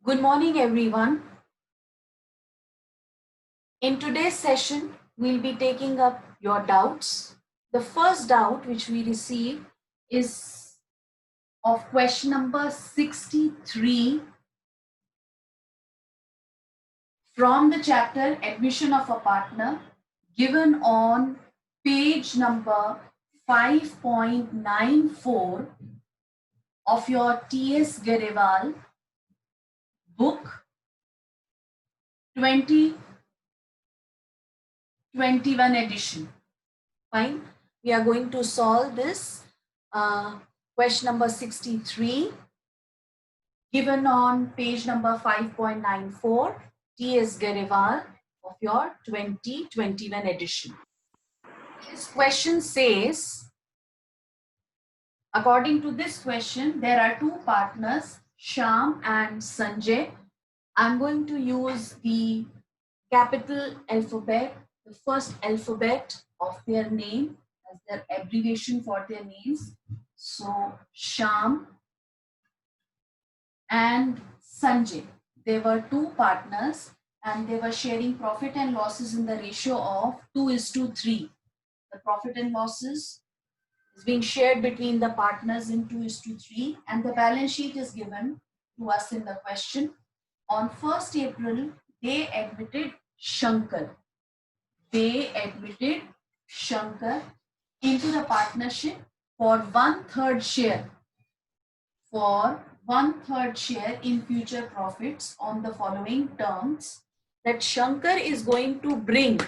Good morning, everyone. In today's session, we'll be taking up your doubts. The first doubt which we receive is of question number 63 from the chapter Admission of a Partner, given on page number 5.94 of your T.S. Garewal book 2021 edition. Fine. We are going to solve this question number 63 given on page number 5.94 T.S. Garewal of your 2021 edition. This question says, according to this question, there are two partners, Shyam and Sanjay. I'm going to use the capital alphabet, the first alphabet of their name as their abbreviation for their names. So Shyam and Sanjay, they were two partners and they were sharing profit and losses in the ratio of 2:3. The profit and losses is being shared between the partners in 2:3, and the balance sheet is given to us in the question. On 1st April, they admitted Shankar. They admitted Shankar into the partnership for 1/3 share. For 1/3 share in future profits on the following terms, that Shankar is going to bring,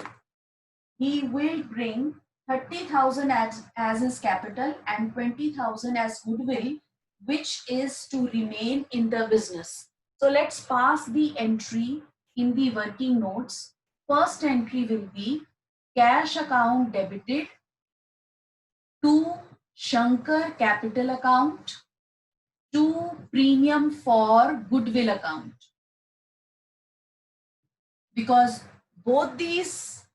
he will bring 30,000 as his capital and 20,000 as goodwill, which is to remain in the business. So let's pass the entry in the working notes. First entry will be cash account debited to Shankar capital account to premium for goodwill account, because both these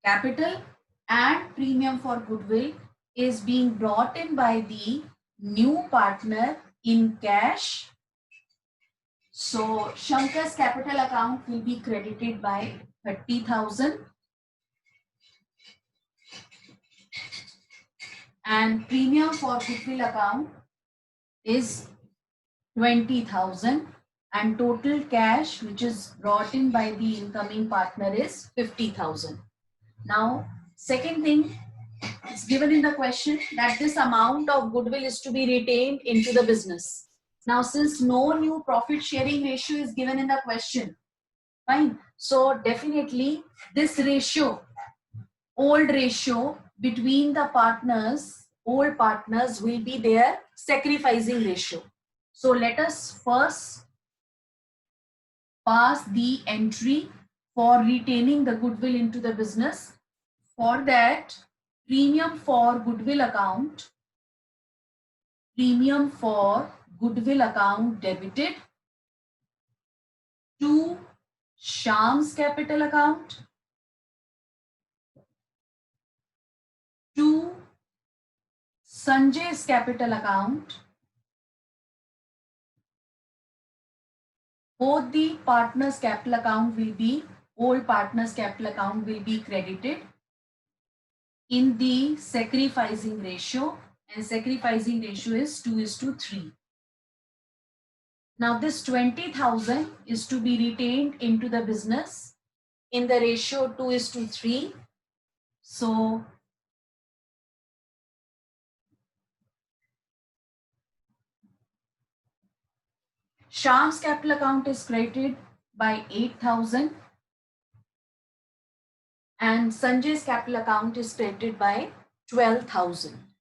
capital and premium for goodwill is being brought in by the new partner in cash. So Shankar's capital account will be credited by 30,000 and premium for goodwill account is 20,000, and total cash which is brought in by the incoming partner is 50,000. Now, second thing, it's given in the question that this amount of goodwill is to be retained into the business. Now, since no new profit sharing ratio is given in the question, fine. So definitely this ratio, old ratio between the partners, old partners will be their sacrificing ratio. So let us first pass the entry for retaining the goodwill into the business. For that, premium for goodwill account debited to Shyam's capital account to Sanjay's capital account. Both the partners' capital account will be, old partners' capital account will be credited in the sacrificing ratio, and sacrificing ratio is 2:3. Now this 20,000 is to be retained into the business in the ratio 2:3. So Shyam's capital account is credited by 8,000 and Sanjay's capital account is credited by 12,000.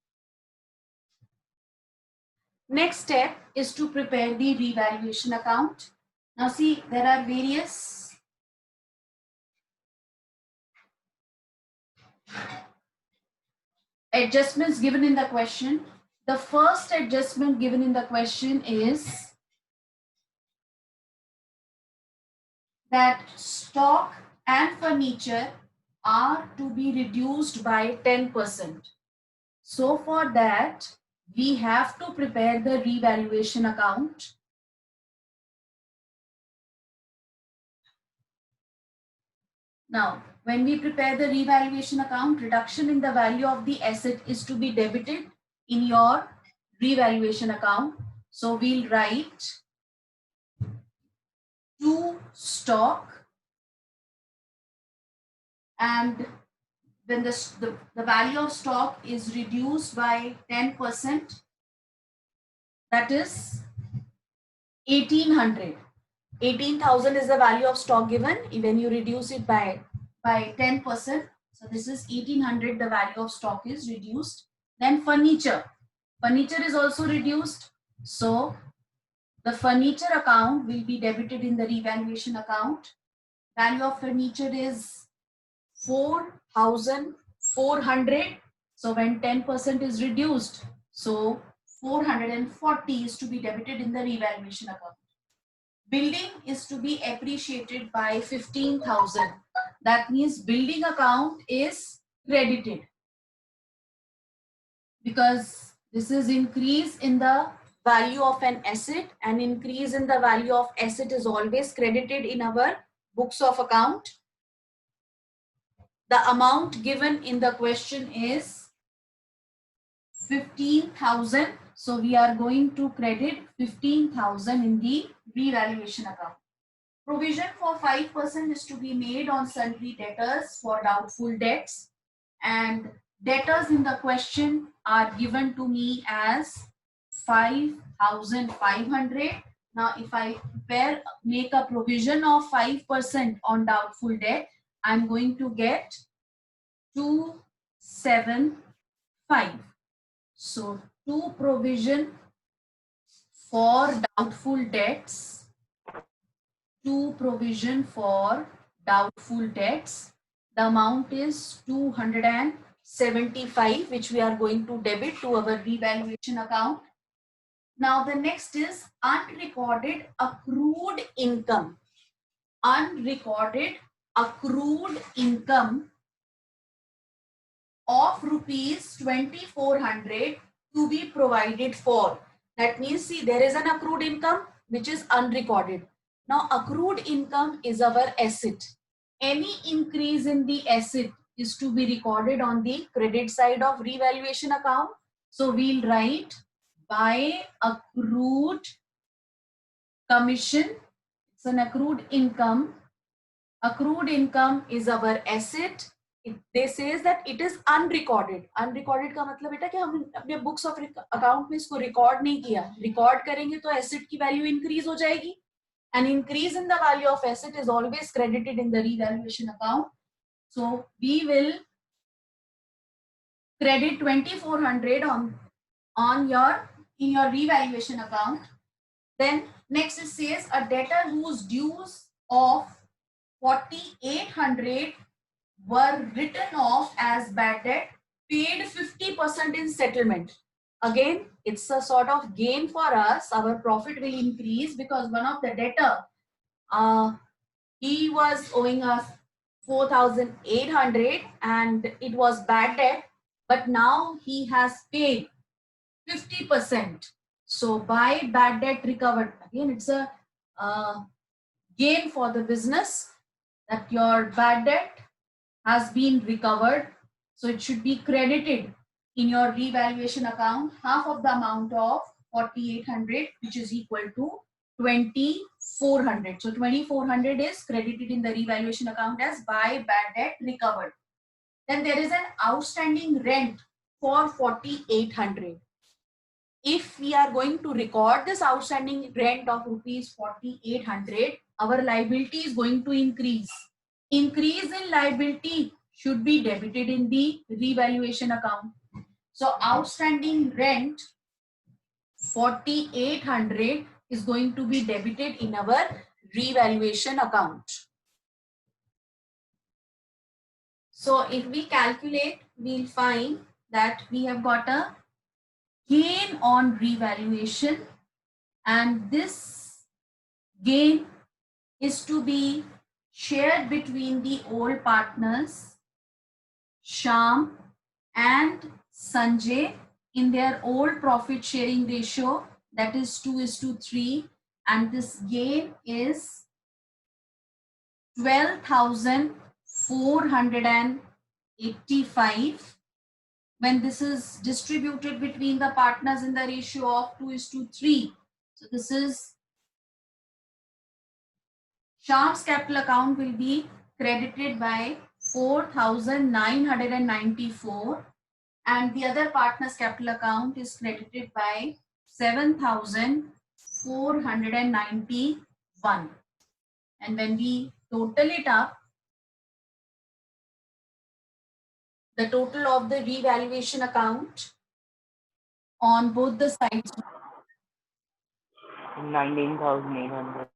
Next step is to prepare the revaluation account. Now see, there are various adjustments given in the question. The first adjustment given in the question is that stock and furniture are to be reduced by 10%. So for that, we have to prepare the revaluation account. Now, when we prepare the revaluation account, reduction in the value of the asset is to be debited in your revaluation account. So we'll write to stock, and when the value of stock is reduced by 10%, that is 1800. 18,000 is the value of stock given. When you reduce it by 10%, so this is 1800, the value of stock is reduced. Then furniture is also reduced. So the furniture account will be debited in the revaluation account. Value of furniture is 4,400. So when 10% is reduced, so 440 is to be debited in the revaluation account. Building is to be appreciated by 15,000. That means building account is credited, because this is increase in the value of an asset, and increase in the value of asset is always credited in our books of account. The amount given in the question is 15,000. So we are going to credit 15,000 in the revaluation account. Provision for 5% is to be made on sundry debtors for doubtful debts, and debtors in the question are given to me as 5,500. Now, if I make a provision of 5% on doubtful debt, I'm going to get 275. So, to provision for doubtful debts, the amount is 275, which we are going to debit to our revaluation account. Now the next is unrecorded accrued income. Unrecorded accrued income of rupees 2,400 to be provided for. That means, see, there is an accrued income which is unrecorded. Now accrued income is our asset. Any increase in the asset is to be recorded on the credit side of revaluation account. So we'll write by accrued commission. It's an accrued income. Accrued income is our asset. They says that it is unrecorded. Unrecorded का मतलब बेटा कि हम अपने books of account में इसको record नहीं किया. Record करेंगे तो asset की value increase हो जाएगी. An increase in the value of asset is always credited in the revaluation account. So we will credit 2,400 in your revaluation account. Then next it says a debtor whose dues of 4,800 were written off as bad debt paid 50% in settlement. Again, it's a sort of gain for us. Our profit will increase because one of the debtor, he was owing us 4,800 and it was bad debt, but now he has paid 50%. So by bad debt recovered, again it's a gain for the business that your bad debt has been recovered. So it should be credited in your revaluation account, half of the amount of 4,800, which is equal to 2,400. So 2,400 is credited in the revaluation account as by bad debt recovered. Then there is an outstanding rent for 4,800. If we are going to record this outstanding rent of rupees 4,800, our liability is going to increase. Increase in liability should be debited in the revaluation account. So outstanding rent 4,800 is going to be debited in our revaluation account. So if we calculate, we'll find that we have got a gain on revaluation, and this gain is to be shared between the old partners Shyam and Sanjay in their old profit sharing ratio, that is 2:3, and this gain is 12,000 485 when this is distributed between the partners in the ratio of 2:3. So this is Shyam's capital account will be credited by 4,994 and the other partner's capital account is credited by 7,491. And when we total it up, the total of the revaluation account on both the sides 19,800.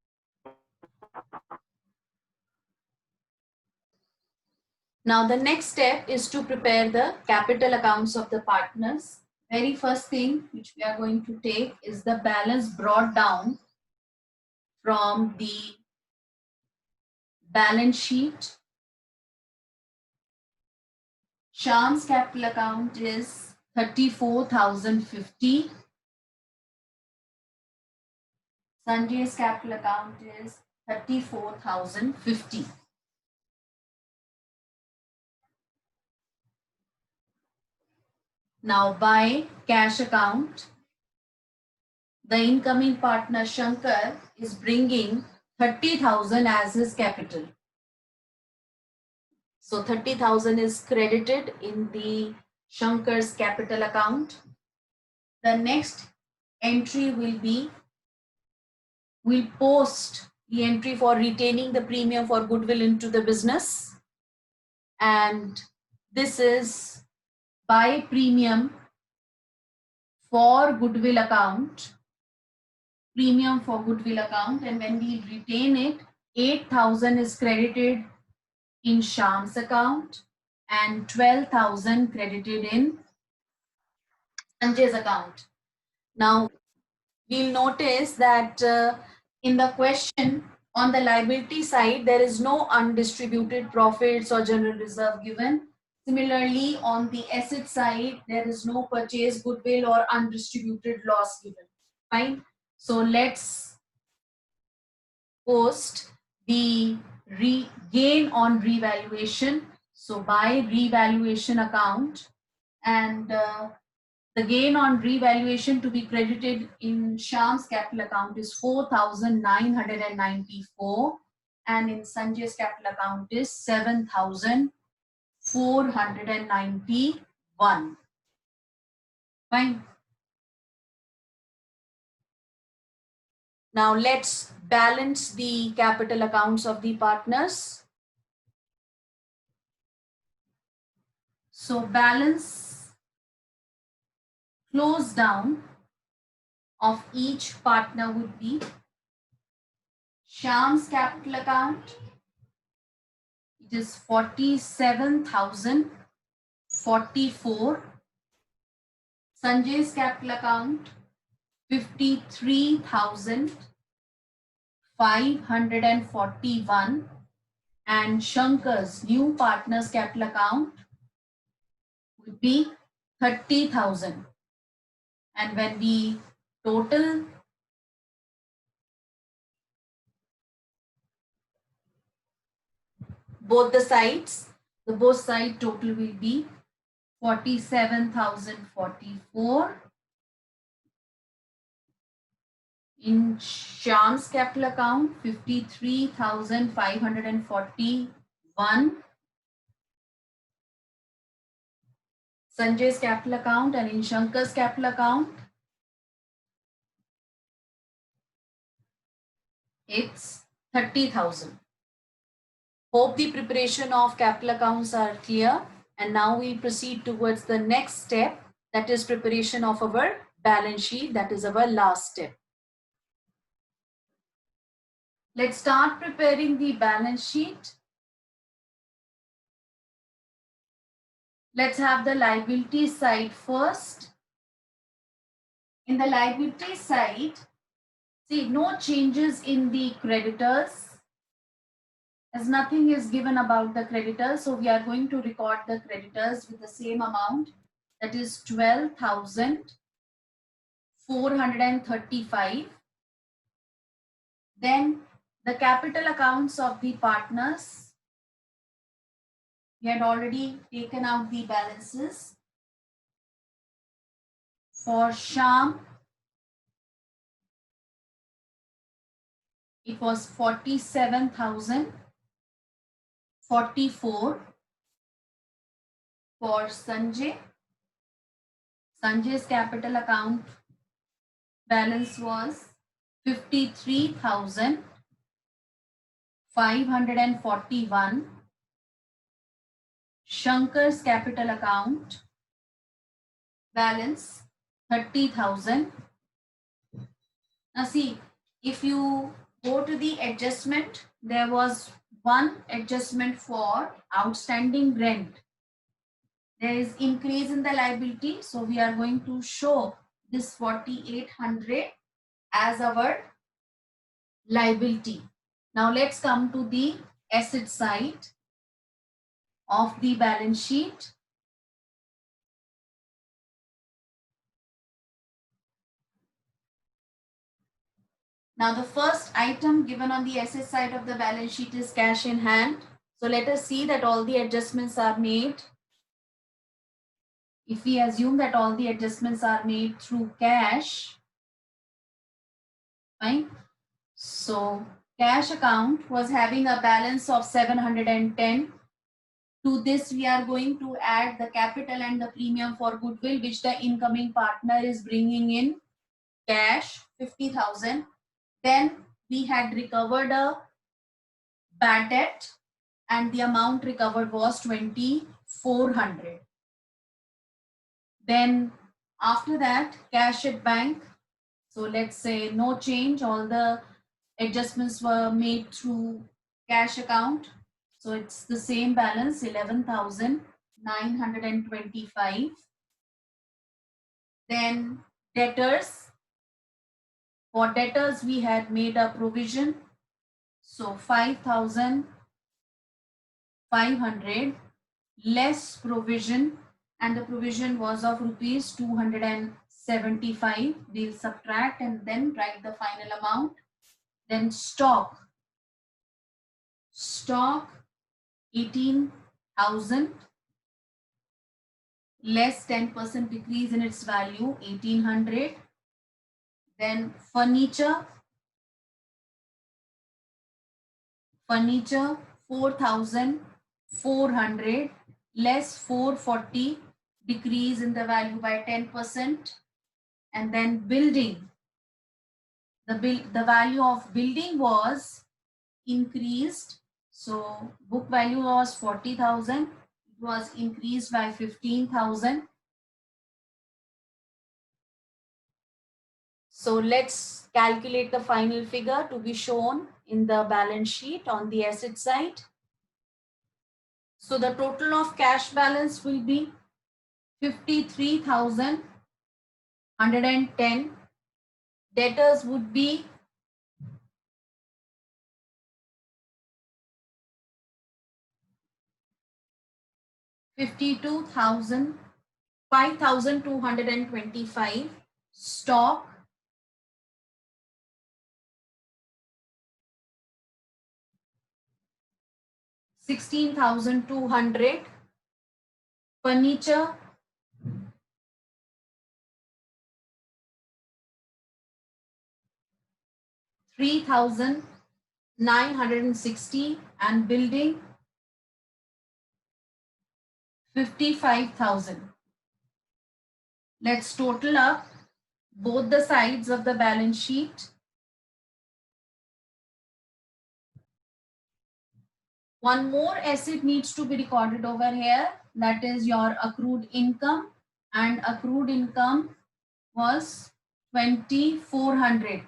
Now, the next step is to prepare the capital accounts of the partners. Very first thing which we are going to take is the balance brought down from the balance sheet. Shyam's capital account is 34,050. Sanjay's capital account is 34,050. Now, by cash account, the incoming partner Shankar is bringing 30,000 as his capital. So 30,000 is credited in the Shankar's capital account. The next entry will be, we'll post the entry for retaining the premium for goodwill into the business. And this is by premium for goodwill account, premium for goodwill account. And when we retain it, 8,000 is credited in Shyam's account and 12,000 credited in Sanjay's account. Now, we'll notice that in the question on the liability side, there is no undistributed profits or general reserve given. Similarly, on the asset side, there is no purchase goodwill or undistributed loss given. Fine. So let's post the gain on revaluation. So by revaluation account, and the gain on revaluation to be credited in Shyam's capital account is 4,994 and in Sanjay's capital account is 7,491. Fine. Now let's balance the capital accounts of the partners. So balance close down of each partner would be Shyam's capital account. It is 47,044. Sanjay's capital account 53,541 and Shankar's new partner's capital account would be 30,000. And when we total both the sides, the both side total will be 47,044 in Shyam's capital account 53,541, Sanjay's capital account, and in Shankar's capital account it's 30,000. Hope the preparation of capital accounts are clear. And now we proceed towards the next step, that is preparation of our balance sheet. That is our last step. Let's start preparing the balance sheet. Let's have the liability side first. In the liability side, see, no changes in the creditors, as nothing is given about the creditors. So we are going to record the creditors with the same amount, that is 12,435. Then the capital accounts of the partners We had already taken out the balances. For Sham, it was 47,044. For Sanjay, Sanjay's capital account balance was 53,541. Shankar's capital account balance 30,000. Now see, if you go to the adjustment, there was one adjustment for outstanding rent. There is increase in the liability, so we are going to show this 4,800 as our liability. Now let's come to the asset side of the balance sheet. Now the first item given on the asset side of the balance sheet is cash in hand. So let us see that all the adjustments are made. If we assume that all the adjustments are made through cash, fine. So cash account was having a balance of 710. To this, we are going to add the capital and the premium for goodwill, which the incoming partner is bringing in cash, 50,000. Then we had recovered a bad debt and the amount recovered was 2,400. Then after that, cash at bank. So let's say no change, all the adjustments were made through cash account. So it's the same balance, 11,925. Then debtors. For debtors, we had made a provision. So 5,500 less provision, and the provision was of rupees 275. We'll subtract and then write the final amount. Then stock 18,000 less 10% decrease in its value, 1,800. Then furniture 4,400 less 440, decrease in the value by 10%. And then building, the value of building was increased. So book value was 40,000, it was increased by 15,000. So let's calculate the final figure to be shown in the balance sheet on the asset side. So the total of cash balance will be 53,110. Debtors would be 5,225. Stock 16,200. Furniture 3,960 and building 55,000. Let's total up both the sides of the balance sheet. One more asset needs to be recorded over here, that is your accrued income, and accrued income was 2,400.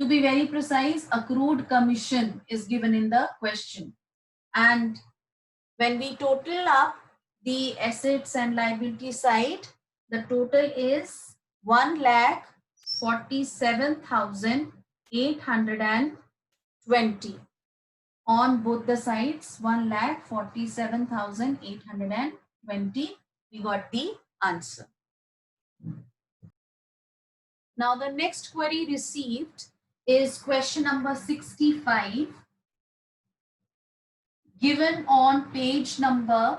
To be very precise, accrued commission is given in the question. And when we total up the assets and liability side, the total is 1,47,820. On both the sides, 1,47,820. We got the answer. Now the next query received is question number 65, given on page number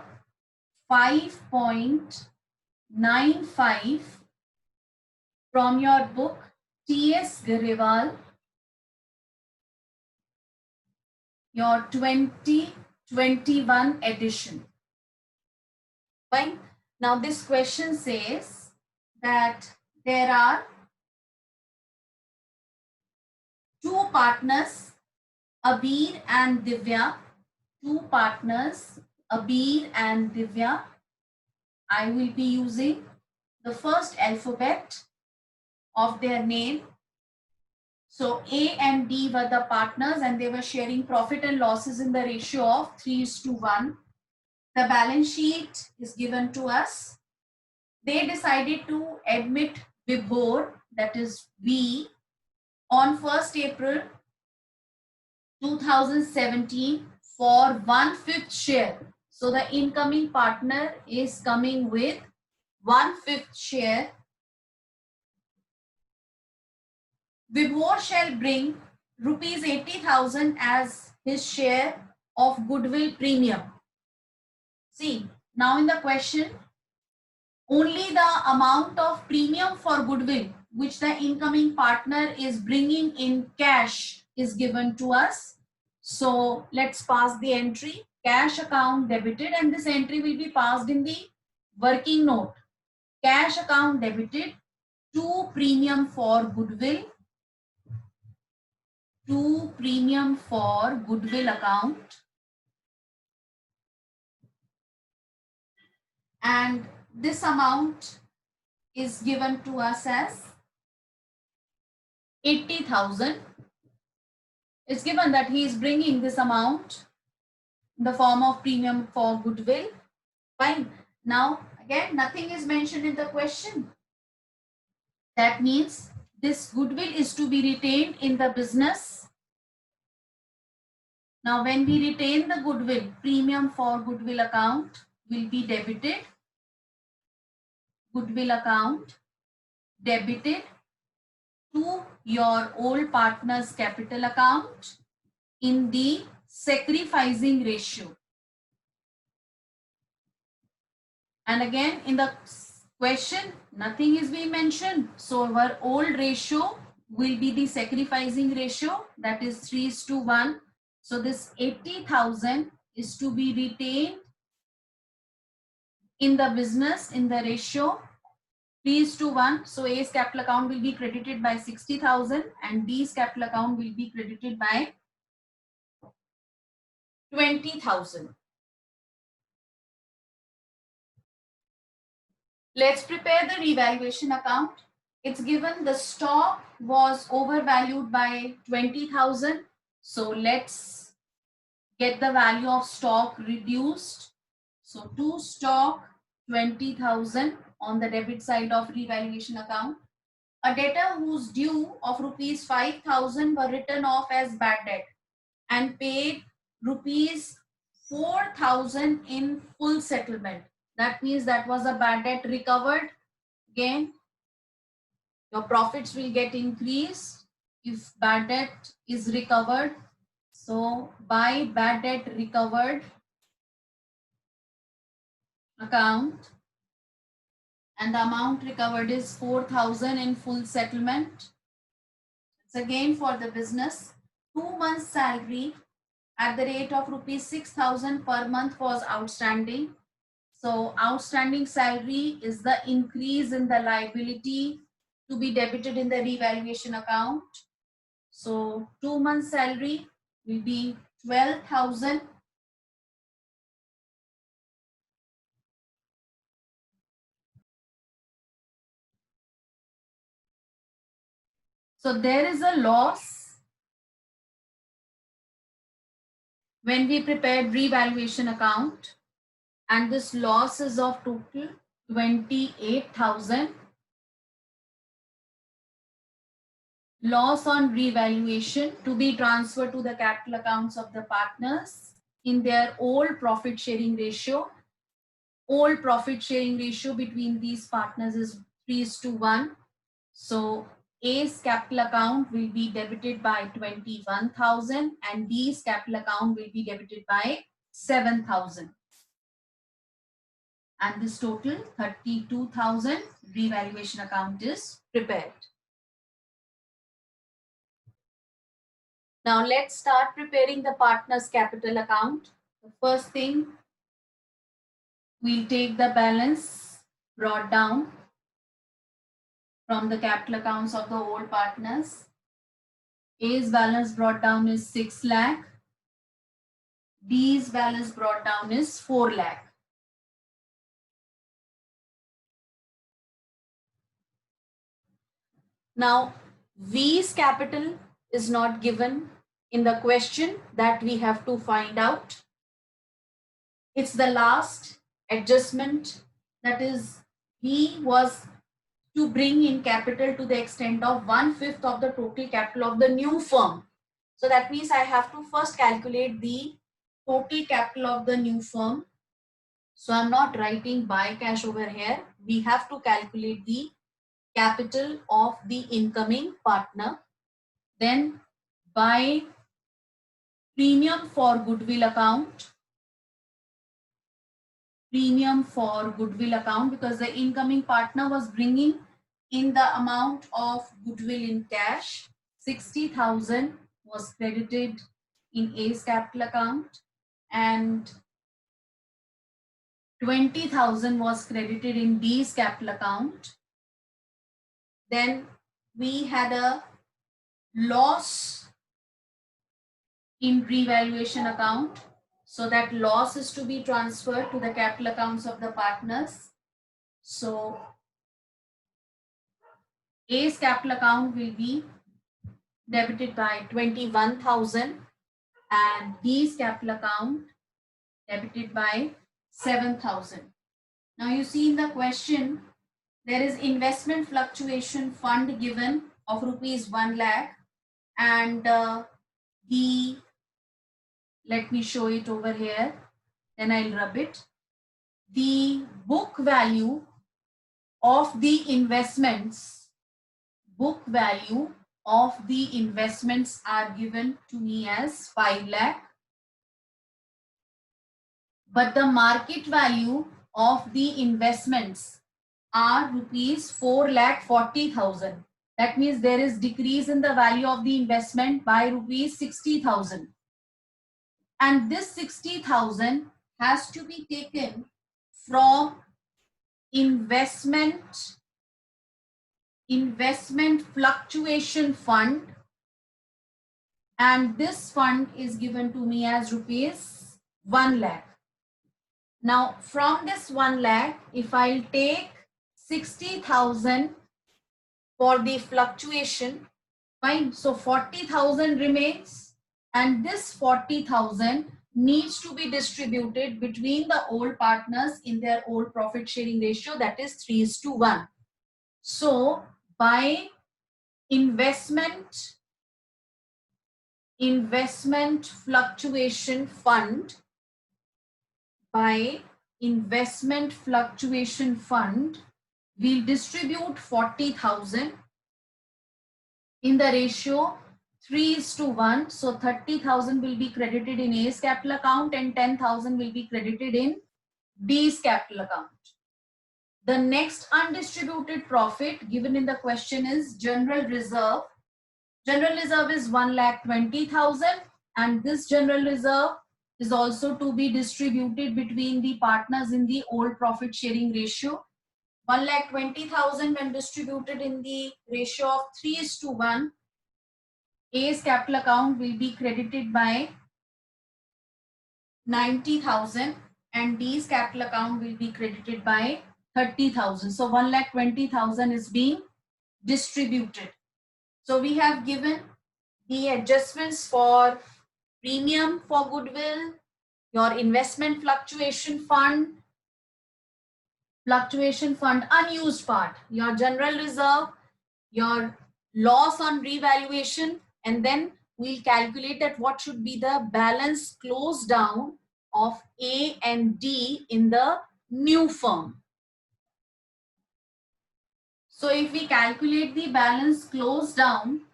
5.95 from your book T.S. Garewal, your 2021 edition. Fine. Now this question says that there are two partners, Abir and Divya. Two partners, Abir and Divya. I will be using the first alphabet of their name. So A and D were the partners and they were sharing profit and losses in the ratio of 3:1. The balance sheet is given to us. They decided to admit Vibhor, that is V, on 1st April 2017 for 1/5 share. So the incoming partner is coming with 1/5 share. Vibhor shall bring rupees 80,000 as his share of goodwill premium. See, now in the question, only the amount of premium for goodwill which the incoming partner is bringing in cash is given to us. So let's pass the entry, cash account debited, and this entry will be passed in the working note. Cash account debited, 2 premium for goodwill, 2 premium for goodwill account, and this amount is given to us as 80,000. It's given that he is bringing this amount in the form of premium for goodwill. Fine. Now, again, nothing is mentioned in the question. That means this goodwill is to be retained in the business. Now, when we retain the goodwill, premium for goodwill account will be debited. Goodwill account debited to your old partner's capital account in the sacrificing ratio. And again, in the question, nothing is being mentioned. So our old ratio will be the sacrificing ratio, that is 3:1. So this 80,000 is to be retained in the business in the ratio 3:1. So A's capital account will be credited by 60,000 and B's capital account will be credited by 20,000. Let's prepare the revaluation account. It's given the stock was overvalued by 20,000. So let's get the value of stock reduced. So to stock 20,000 on the debit side of revaluation account. A debtor whose due of rupees 5,000 were written off as bad debt and paid rupees 4,000 in full settlement. That means that was a bad debt recovered. Again, your profits will get increased if bad debt is recovered. So by bad debt recovered account, and the amount recovered is 4,000 in full settlement. It's again for the business. 2 months salary at the rate of rupees 6,000 per month was outstanding. So outstanding salary is the increase in the liability to be debited in the revaluation account. So 2 months salary will be 12,000. So there is a loss when we prepared revaluation account, and this loss is of total 28,000. Loss on revaluation to be transferred to the capital accounts of the partners in their old profit sharing ratio. Old profit sharing ratio between these partners is 3:1. So A's capital account will be debited by 21,000 and B's capital account will be debited by 7,000. and this total 32,000 revaluation account is prepared. Now let's start preparing the partner's capital account. The first thing, we'll take the balance brought down from the capital accounts of the old partners. A's balance brought down is 6 lakh. B's balance brought down is 4 lakh. Now, V's capital is not given in the question that we have to find out. It's the last adjustment, that is, V was to bring in capital to the extent of 1/5 of the total capital of the new firm. So that means I have to first calculate the total capital of the new firm. So I'm not writing by cash over here. We have to calculate the capital of the incoming partner. Then by premium for goodwill account, because the incoming partner was bringing in the amount of goodwill in cash. 60,000 was credited in A's capital account and 20,000 was credited in B's capital account. Then we had a loss in revaluation account. So that loss is to be transferred to the capital accounts of the partners. So A's capital account will be debited by 21,000 and B's capital account debited by 7,000. Now you see in the question, there is investment fluctuation fund given of rupees 1 lakh and let me show it over here, then I'll rub it. The book value of the investments, are given to me as 5 lakh. But the market value of the investments are rupees 4,40,000. That means there is decrease in the value of the investment by rupees 60,000. And this 60,000 has to be taken from investment fluctuation fund, and this fund is given to me as rupees 1 lakh. Now from this 1 lakh, if I'll take 60,000 for the fluctuation, fine, so 40,000 remains, and this 40,000 needs to be distributed between the old partners in their old profit sharing ratio, that is 3:1. So by investment fluctuation fund, we'll distribute 40,000 in the ratio 3:1. So 30,000 will be credited in A's capital account and 10,000 will be credited in B's capital account. The next undistributed profit given in the question is general reserve. General reserve is 1,20,000 and this general reserve is also to be distributed between the partners in the old profit sharing ratio. 1,20,000 when distributed in the ratio of 3:1, A's capital account will be credited by 90,000 and B's capital account will be credited by 30,000. So 1,20,000 is being distributed. So we have given the adjustments for premium for goodwill, your investment fluctuation fund unused part, your general reserve, your loss on revaluation, and then we'll calculate that what should be the balance close down of A and D in the new firm. So if we calculate the balance close down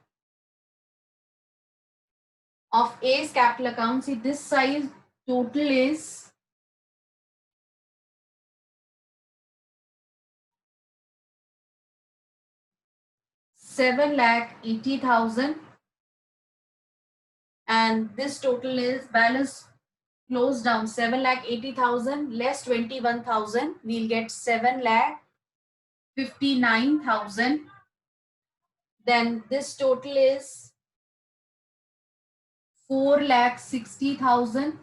of A's capital account, see this size total is 7,80,000, and this total is balance closed down 7,80,000 less 21,000, we'll get 7,59,000. Then this total is 4,60,000,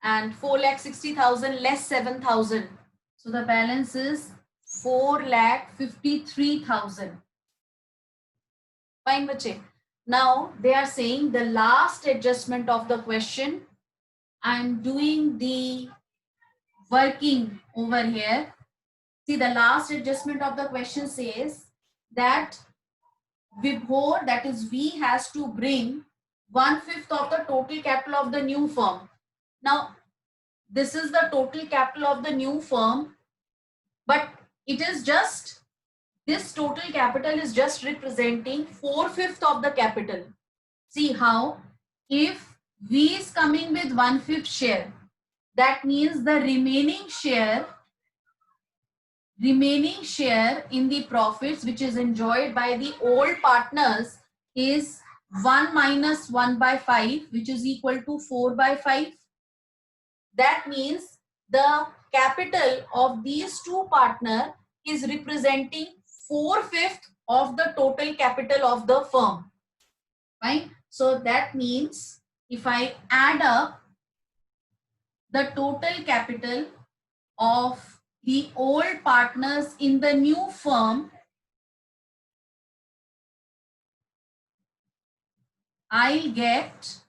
and 4,60,000 less 7,000. So the balance is 4,53,000. Fine, bache. Now they are saying the last adjustment of the question. I'm doing the working over here. See, the last adjustment of the question says that Vibhor, that is V, has to bring 1/5 of the total capital of the new firm. Now, this is the total capital of the new firm, but it is just, this total capital is just representing 4/5 of the capital. See how, if V is coming with 1/5 share, that means the remaining share in the profits which is enjoyed by the old partners is 1 minus 1/5, which is equal to 4/5. That means the capital of these two partners is representing 4/5 of the total capital of the firm. Right? So that means if I add up the total capital of the old partners in the new firm, I'll get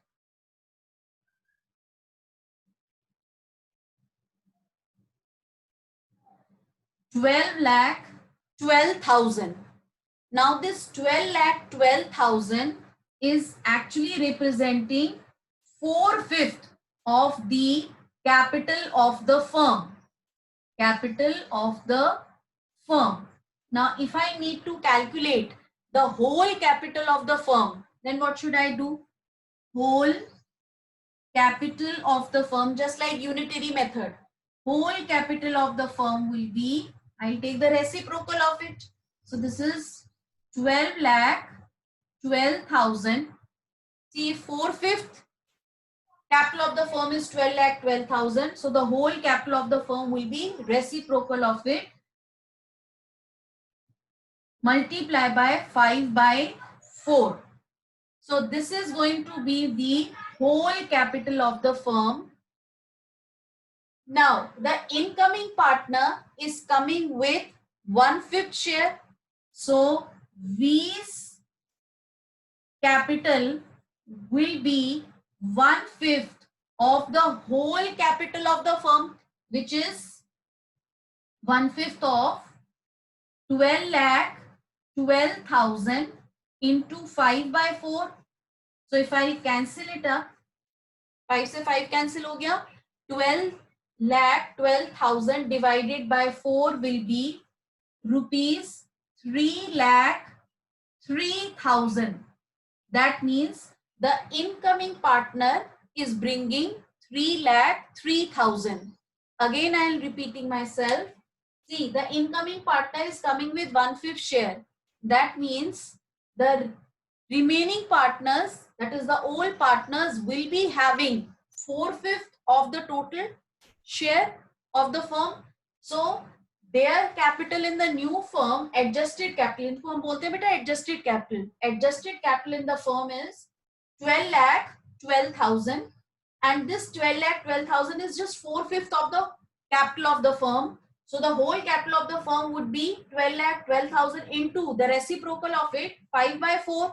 12,12,000. Now this 12,12,000 is actually representing 4/5 of the capital of the firm. Capital of the firm. Now if I need to calculate the whole capital of the firm, then what should I do? Whole capital of the firm, just like unitary method. Whole capital of the firm will be, I'll take the reciprocal of it. So this is 12,12,000. See, 4/5 capital of the firm is 12,12,000. So the whole capital of the firm will be reciprocal of it. Multiply by 5/4. So this is going to be the whole capital of the firm. Now the incoming partner is coming with 1/5 share. So V's capital will be 1/5 of the whole capital of the firm, which is 1/5 of 12,12,000 into 5/4. So if I cancel it up, 5 से 5 cancel हो गया, 12,12,000 divided by 4 will be rupees 3,03,000. That means the incoming partner is bringing 3,03,000. Again, I am repeating myself. See, the incoming partner is coming with 1/5 share. That means the remaining partners, that is the old partners, will be having 4/5 of the total share of the firm. So their capital in the new firm, adjusted capital, इनको हम बोलते हैं बेटा adjusted capital. Adjusted capital in the firm is 12,12,000, and this 12,12,000 is just 4/5 of the capital of the firm. So the whole capital of the firm would be 12,12,000 into the reciprocal of it 5/4.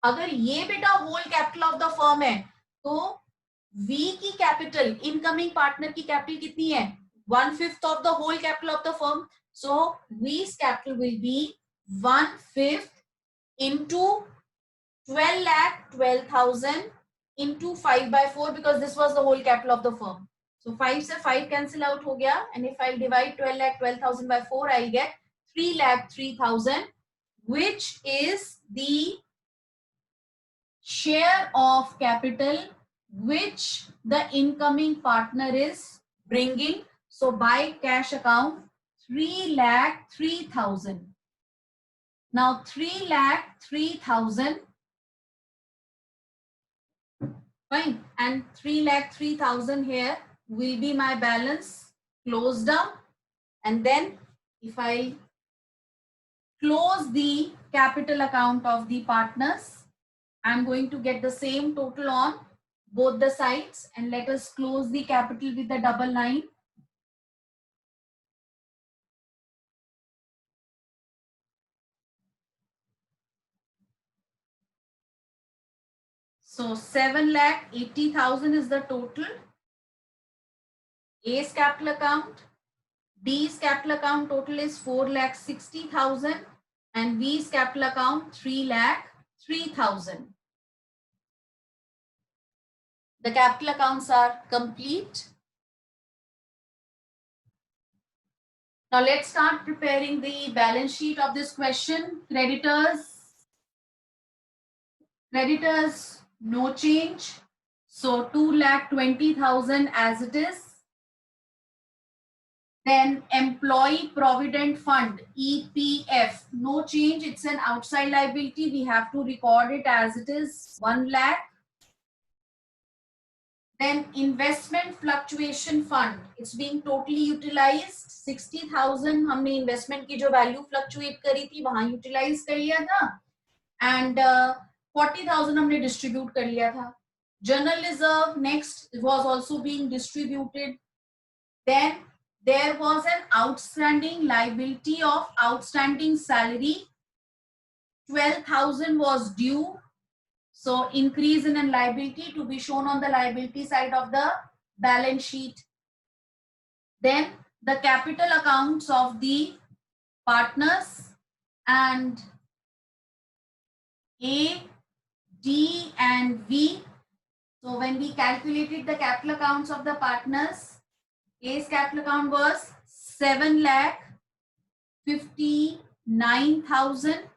अगर ये बेटा whole capital of the firm है, तो V की capital, incoming partner की capital कितनी है? 1/5 of the whole capital of the firm. So V's capital will be 1/5 into 12,12,000 into 5/4, because this was the whole capital of the firm. So 5 से 5 cancel out हो गया, and if I divide 12,12,000 by 4, I'll get 3,03,000, which is the share of capital which the incoming partner is bringing. So by cash account, 3,03,000. Now 3,03,000, fine, and 3,03,000 here will be my balance closed up. And then if I close the capital account of the partners, I'm going to get the same total on both the sides. And let us close the capital with the double line. So 7,80,000 is the total. A's capital account, B's capital account total is 4,60,000 and B's capital account 3,03,000. The capital accounts are complete. Now let's start preparing the balance sheet of this question. Creditors, no change. So 2,20,000 as it is. Then employee provident fund, EPF, no change. It's an outside liability. We have to record it as it is, 1 lakh. Then investment fluctuation fund, it's being totally utilized. 60,000 हमने investment की जो value fluctuate करी थी वहां utilize कर लिया था. And 40,000 हमने distribute कर लिया था. General reserve next was also being distributed. Then there was an outstanding liability of outstanding salary. 12,000 was due. So increase in a liability to be shown on the liability side of the balance sheet. Then the capital accounts of the partners and A, D and V. So when we calculated the capital accounts of the partners, A's capital account was 7,59,000.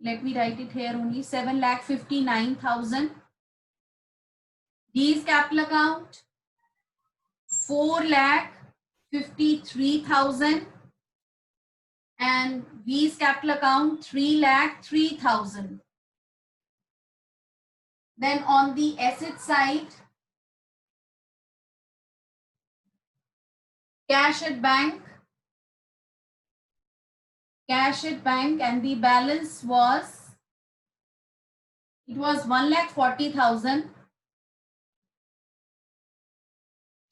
Let me write it here only, 7,59,000. D's capital account 4,53,000 and V's capital account 3,03,000. Then on the asset side, cash at bank and the balance was, it was 1,40,000.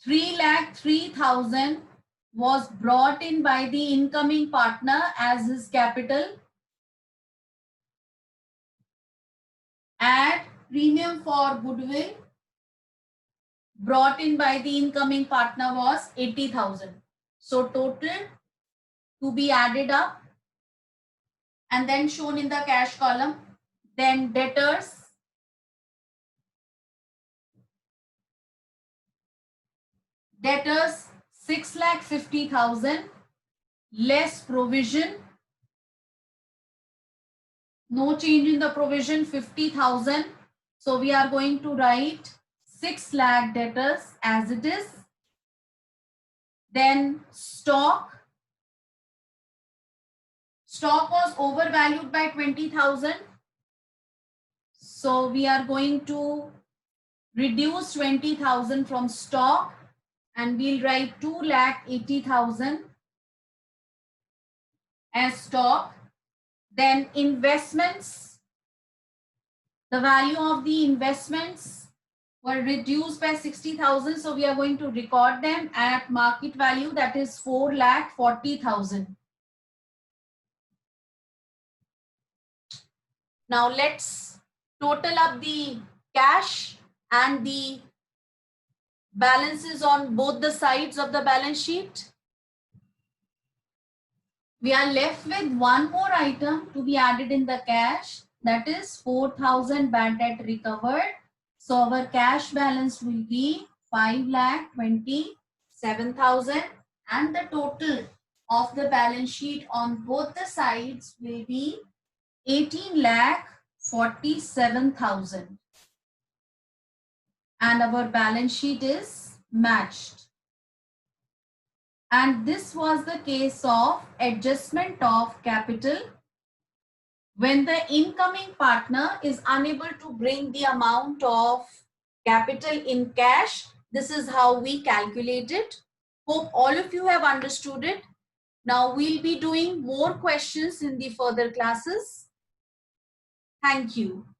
3,03,000 was brought in by the incoming partner as his capital. Add premium for goodwill brought in by the incoming partner was 80,000. So total to be added up and then shown in the cash column. Then debtors, debtors 6,50,000 less provision, no change in the provision, 50,000. So we are going to write 6 lakh debtors as it is. Then stock was overvalued by 20,000. So we are going to reduce 20,000 from stock and we'll write 2,80,000 as stock. Then investments, the value of the investments were reduced by 60,000. So we are going to record them at market value, that is 4,40,000. Now let's total up the cash and the balances on both the sides of the balance sheet. We are left with one more item to be added in the cash, that is 4,000 bad debt recovered. So our cash balance will be 5,27,000 and the total of the balance sheet on both the sides will be 18,47,000. And our balance sheet is matched. And this was the case of adjustment of capital when the incoming partner is unable to bring the amount of capital in cash. This is how we calculate it. Hope all of you have understood it. Now we'll be doing more questions in the further classes. Thank you.